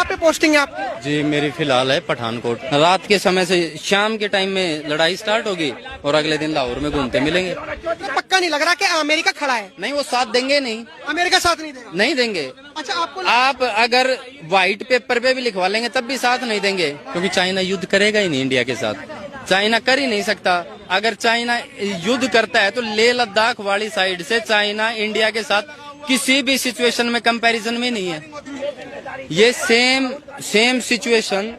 कहाँ पे पोस्टिंग है आपकी? जी मेरी फिलहाल है पठानकोट। रात के समय से शाम के टाइम में लड़ाई स्टार्ट होगी और अगले दिन लाहौर में घूमते मिलेंगे। तो पक्का नहीं लग रहा कि अमेरिका खड़ा है? नहीं, वो साथ देंगे नहीं, अमेरिका साथ नहीं देगा? नहीं देंगे। अच्छा, आपको आप अगर व्हाइट पेपर पे भी लिखवा लेंगे तब भी साथ नहीं देंगे, क्योंकि चाइना युद्ध करेगा ही नहीं इंडिया के साथ। चाइना कर ही नहीं सकता। अगर चाइना युद्ध करता है तो लेह लद्दाख वाली साइड से चाइना इंडिया के साथ किसी भी सिचुएशन में कंपैरिजन में नहीं है। ये सेम सिचुएशन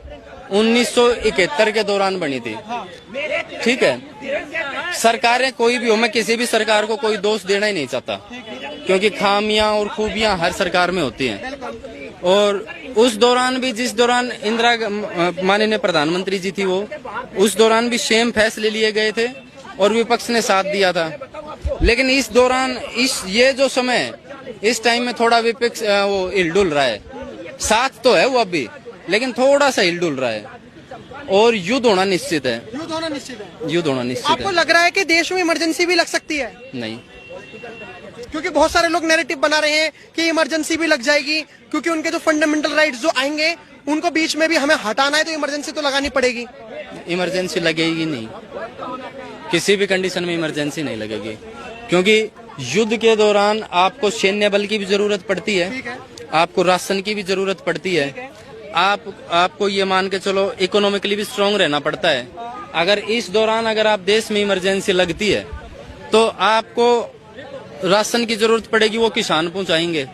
1971 के दौरान बनी थी। ठीक है, सरकारें कोई भी हो, मैं किसी भी सरकार को कोई दोष देना ही नहीं चाहता, क्योंकि खामियां और खूबियां हर सरकार में होती हैं। और उस दौरान भी, जिस दौरान इंदिरा माननीय प्रधानमंत्री जी थी, वो उस दौरान भी सेम फैसले लिए गए थे और विपक्ष ने साथ दिया था। लेकिन इस दौरान ये जो समय है, इस टाइम में थोड़ा विपक्ष वो हिलडुल रहा है। साथ तो है वो अभी, लेकिन थोड़ा सा हिलडुल रहा है। और युद्ध होना निश्चित है। युद्ध होना निश्चित है? युद्ध होना निश्चित आपको है। लग रहा है कि देश में इमरजेंसी भी लग सकती है? नहीं, क्योंकि बहुत सारे लोग नैरेटिव बना रहे हैं कि इमरजेंसी भी लग जाएगी, क्योंकि उनके जो फंडामेंटल राइट्स जो आएंगे उनको बीच में भी हमें हटाना है, तो इमरजेंसी तो लगानी पड़ेगी। इमरजेंसी लगेगी नहीं, किसी भी कंडीशन में इमरजेंसी नहीं लगेगी, क्योंकि युद्ध के दौरान आपको सैन्य बल की भी जरूरत पड़ती है, आपको राशन की भी जरूरत पड़ती है, आपको ये मान के चलो इकोनॉमिकली भी स्ट्रांग रहना पड़ता है। अगर इस दौरान अगर आप देश में इमरजेंसी लगती है तो आपको राशन की जरूरत पड़ेगी, वो किसान पहुंचाएंगे।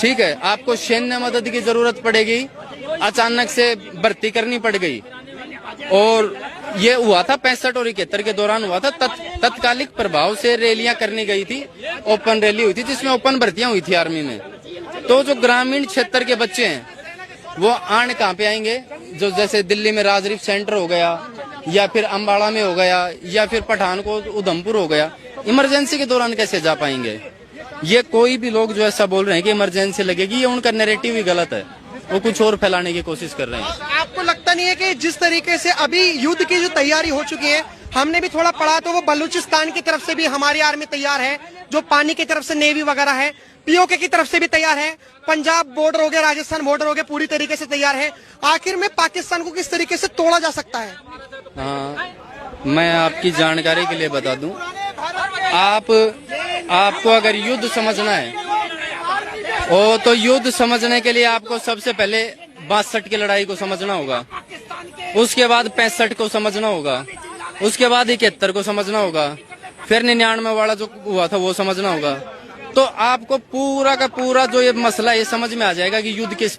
ठीक है, आपको सैन्य मदद की जरूरत पड़ेगी, अचानक से भर्ती करनी पड़ गई। और ये हुआ था 65 और 71 के दौरान हुआ था। तत्कालिक प्रभाव से रैलियां करनी गई थी, ओपन रैली हुई थी जिसमें ओपन भर्तियां हुई थी आर्मी में। तो जो ग्रामीण क्षेत्र के बच्चे हैं वो आन कहाँ पे आएंगे? जो जैसे दिल्ली में राजरीफ सेंटर हो गया, या फिर अम्बाड़ा में हो गया, या फिर पठानकोट उधमपुर हो गया, इमरजेंसी के दौरान कैसे जा पाएंगे? ये कोई भी लोग जो ऐसा बोल रहे हैं कि इमरजेंसी लगेगी, ये उनका नैरेटिव ही गलत है, वो कुछ और फैलाने की कोशिश कर रहे हैं। आपको लगता नहीं है कि जिस तरीके से अभी युद्ध की जो तैयारी हो चुकी है, हमने भी थोड़ा पढ़ा तो वो बलूचिस्तान की तरफ से भी हमारी आर्मी तैयार है, जो पानी की तरफ से नेवी वगैरह है, पीओके की तरफ से भी तैयार है, पंजाब बॉर्डर हो गया, राजस्थान बॉर्डर हो गया, पूरी तरीके से तैयार है। आखिर में पाकिस्तान को किस तरीके से तोड़ा जा सकता है? मैं आपकी जानकारी के लिए बता दूं, आपको अगर युद्ध समझना है तो युद्ध समझने के लिए आपको सबसे पहले 62 की लड़ाई को समझना होगा, उसके बाद 65 को समझना होगा, उसके बाद 71 को समझना होगा, फिर 99 वाला जो हुआ था वो समझना होगा। तो आपको पूरा का पूरा जो ये मसला ये समझ में आ जाएगा कि युद्ध किस